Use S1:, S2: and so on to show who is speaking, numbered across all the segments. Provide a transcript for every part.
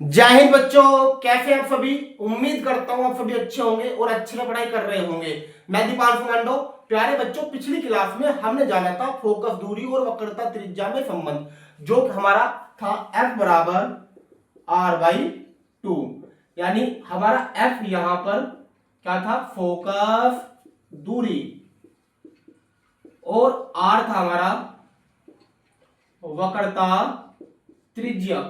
S1: जय हिंद बच्चों, कैसे हैं आप सभी। उम्मीद करता हूं आप सभी अच्छे होंगे और अच्छे से पढ़ाई कर रहे होंगे। मैं दीपाल फर्नांडो। प्यारे बच्चों, पिछली क्लास में हमने जाना था फोकस दूरी और वक्रता त्रिज्या में संबंध, जो हमारा था f बराबर r/2। यानी हमारा f यहां पर क्या था, फोकस दूरी, और r था हमारा वक्रता त्रिज्या।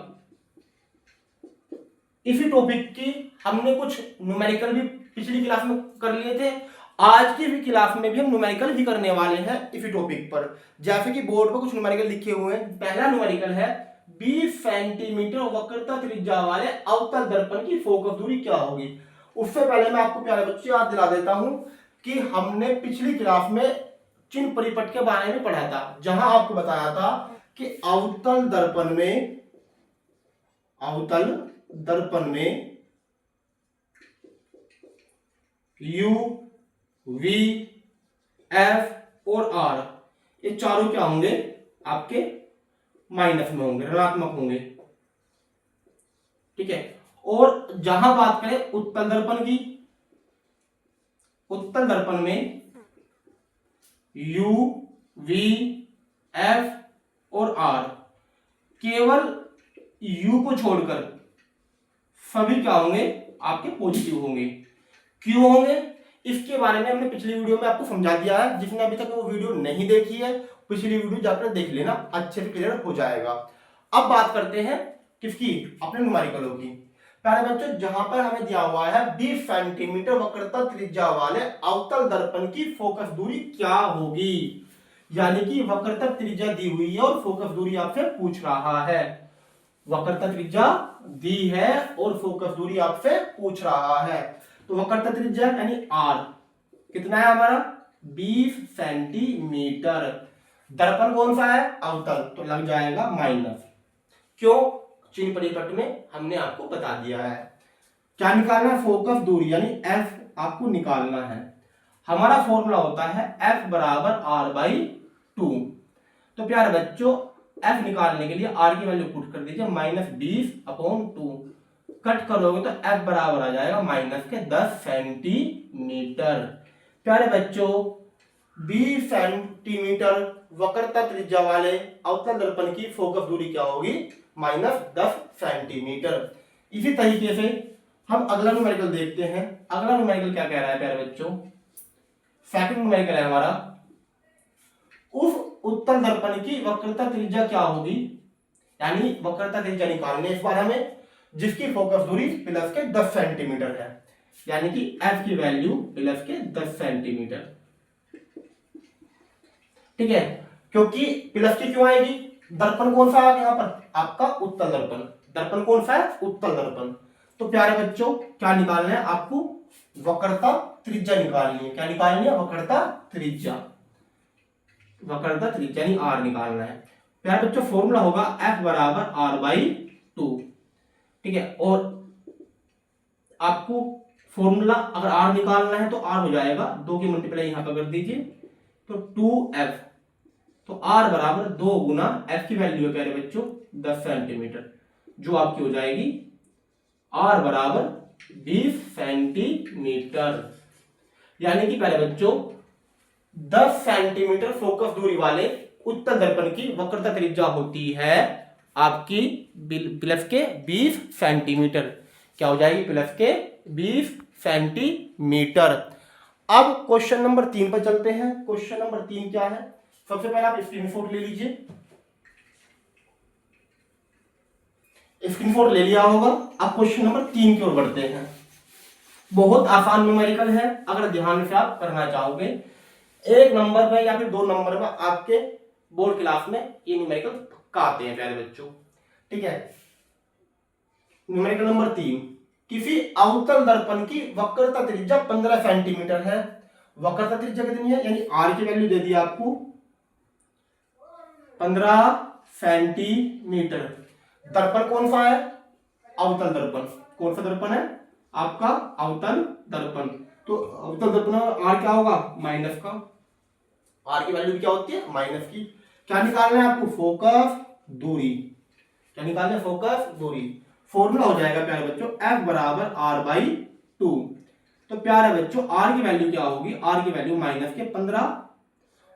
S1: इसी टॉपिक की हमने कुछ न्यूमेरिकल भी पिछली क्लास में कर लिए थे। आज की भी क्लास में भी हम न्यूमेरिकल भी करने वाले हैं इसी टॉपिक पर। जैसे कि बोर्ड पर कुछ न्यूमेरिकल लिखे हुए हैं। पहला न्यूमेरिकल है 20 सेंटीमीटर वक्रता त्रिज्या वाले अवतल दर्पण की फोकस दूरी क्या होगी। उससे पहले मैं आपको प्यारे बच्चे याद दिला देता हूं कि हमने पिछली क्लास में चिन्ह परिपट के बारे में पढ़ा था, जहां आपको बताया था कि अवतल दर्पण में U, V, F और R ये चारों क्या होंगे, आपके माइनस में होंगे, ऋणात्मक होंगे। ठीक है। और जहां बात करें उत्तल दर्पण की, उत्तल दर्पण में U, V, F और R, केवल U को छोड़कर सभी क्या होंगे, आपके पॉजिटिव होंगे। क्यों होंगे, इसके बारे में हमने पिछली वीडियो में आपको समझा दिया है। जिसने अभी तक वो वीडियो नहीं देखी है, पिछली वीडियो जाकर देख लेना, अच्छे से क्लियर हो जाएगा। अब बात करते हैं किसकी, अपने न्यूमेरिकलों की। पहले बच्चों, जहां पर हमें दिया हुआ है 20 सेंटीमीटर वक्रता त्रिज्या वाले अवतल दर्पण की फोकस दूरी क्या होगी। यानी कि वक्रता त्रिज्या दी हुई है और फोकस दूरी आपसे पूछ रहा है। वक्रता त्रिज्या दी है और फोकस दूरी आपसे पूछ रहा है। तो वक्रता त्रिज्या यानी r कितना है हमारा, 20 सेंटीमीटर। दर्पण कौन सा है, अवतल, तो लग जाएगा माइनस। क्यों, चिन्ह परिपट में हमने आपको बता दिया है। क्या निकालना है, फोकस दूरी यानी f आपको निकालना है। हमारा फॉर्मूला होता है f बराबर r/2। तो प्यारे बच्चों, f निकालने के लिए r की वैल्यू पुट कर दीजिए, -20/2। कट करोगे तो f बराबर आ जाएगा -10 सेंटीमीटर। प्यारे बच्चों, 20 सेंटीमीटर वक्रता त्रिज्या वाले अवतल दर्पण की फोकस दूरी क्या होगी, -10 सेंटीमीटर। इसी तरीके से हम अगला न्यूमेरिकल देखते हैं। अगला न्यूमेरिकल क्या कह रहा है प्यारे बच्चों, सेकंड न्यूमेरिकल है हमारा, उस उत्तल दर्पण की वक्रता त्रिज्या क्या होगी। यानी वक्रता त्रिज्या निकालने इस बार हमें, जिसकी फोकस दूरी प्लस के 10 सेंटीमीटर है। यानी कि f की वैल्यू प्लस के 10 सेंटीमीटर। ठीक है, क्योंकि प्लस की क्यों आएगी, दर्पण कौन सा है यहां पर, आपका उत्तल दर्पण। दर्पण कौन सा है, उत्तल दर्पण। तो प्यारे बच्चों, क्या निकालना है आपको, वक्रता त्रिज्या निकालनी है। क्या निकालनी है, वक्रता त्रिज्या। वक्रता त्रिज्या यानी r निकालना है। प्यारे बच्चों, फॉर्मूला होगा f बराबर r/2। ठीक है, और आपको फॉर्मूला अगर r निकालना है तो r हो जाएगा 2 की मल्टीप्लाई यहां पर कर दीजिए, तो 2f। तो r बराबर 2 गुना f की वैल्यू है प्यारे बच्चों 10 सेंटीमीटर, जो आपकी हो जाएगी r बराबर 20 सेंटीमीटर। यानी कि प्यारे बच्चों, 10 सेंटीमीटर फोकस दूरी वाले उत्तल दर्पण की वक्रता त्रिज्या होती है आपकी प्लस के 20 सेंटीमीटर। क्या हो जाएगी, प्लस के 20 सेंटीमीटर। अब क्वेश्चन नंबर 3 पर चलते हैं। क्वेश्चन नंबर 3 क्या है, सबसे पहले आप स्क्रीनशॉट ले लीजिए। स्क्रीनशॉट ले लिया होगा। अब क्वेश्चन नंबर 3 की ओर बढ़ते हैं। बहुत आसान न्यूमेरिकल है, अगर ध्यान से आप करना चाहोगे। 1 नंबर में या फिर 2 नंबर में आपके बोर्ड क्लास में ये न्यूमेरिकल आते हैं प्यारे बच्चों। ठीक है, न्यूमेरिकल नंबर 3, किसी अवतल दर्पण की वक्रता त्रिज्या 15 सेंटीमीटर है। वक्रता त्रिज्या कितनी है, यानी r की वैल्यू दे दी आपको 15 सेंटीमीटर। दर्पण कौन सा है, अवतल दर्पण। कौन सा दर्पण है, आपका अवतल दर्पण। तो अवतल दर्पण r क्या होगा, माइनस का। r की वैल्यू क्या होती है, माइनस की। क्या निकालना है आपको, फोकस दूरी। क्या निकालना है, फोकस दूरी। फॉर्मूला हो जाएगा प्यारे बच्चों F बराबर R/2। तो प्यारे बच्चों R की वैल्यू क्या होगी, R की वैल्यू -15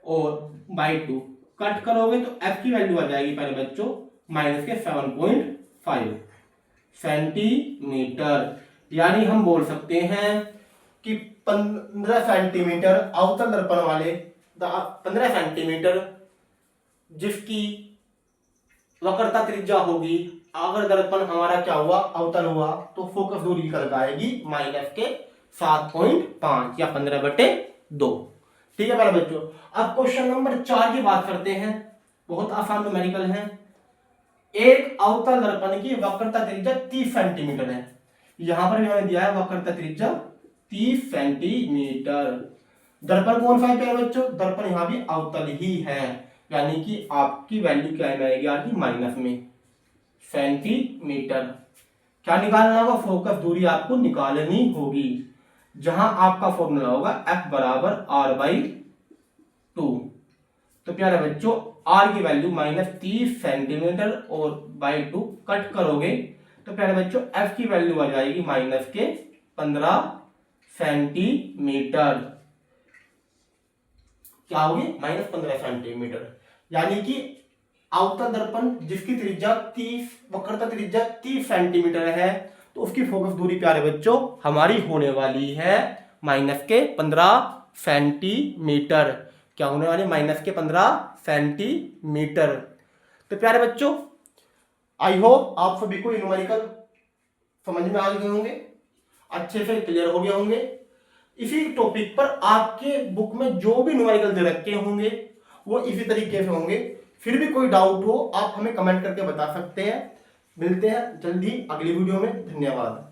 S1: और /2 कट करोगे तो F की वैल्यू आ जाएगी प्यारे बच्चों -7.5 सेंटीमीटर। यानी हम बोल सकते हैं कि 15 सेंटीमीटर अवतल दर्पण वाले 15 सेंटीमीटर जिसकी वक्रता त्रिज्या होगी, अगर दर्पण हमारा क्या हुआ, अवतल हुआ, तो फोकस दूरी निकल आएगी -7.5 या 15/2। ठीक है प्यारे बच्चों। अब क्वेश्चन नंबर 4 की बात करते हैं, बहुत आसान न्यूमेरिकल है। एक अवतल दर्पण की वक्रता त्रिज्या 30 सेंटीमीटर है। यहां पर भी हमें दिया है वक्रता त्रिज्या 30 सेंटीमीटर। दर्पण कौन सा है प्यारे बच्चों, दर्पण यहां भी अवतल ही है, यानी कि आपकी वैल्यू क्या आएगी, आपकी माइनस में सेंटीमीटर। क्या निकालना होगा, फोकस दूरी आपको निकालनी होगी, जहां आपका फॉर्मूला होगा F बराबर R/2। तो प्यारे बच्चों R की वैल्यू -30 सेंटीमीटर और /2 कट करोगे तो प्यारे बच्चों F की वैल्यू आ जाएगी -15 सेंटीमीटर। क्या होगी, -15 सेंटीमीटर। यानी कि अवतल दर्पण जिसकी त्रिज्या 30, वक्रता त्रिज्या 30 सेंटीमीटर है, तो उसकी फोकस दूरी प्यारे बच्चों हमारी होने वाली है -15 सेंटीमीटर। क्या होने वाली, -15 सेंटीमीटर। तो प्यारे बच्चों आई होप आप सभी को न्यूमेरिकल समझ में आ गए होंगे, अच्छे से क्लियर हो गए होंगे। इसी टॉपिक पर आपके बुक में जो भी न्यूमेरिकल दे रखे होंगे वो इसी तरीके से होंगे। फिर भी कोई डाउट हो आप हमें कमेंट करके बता सकते हैं। मिलते हैं जल्दी अगली वीडियो में। धन्यवाद।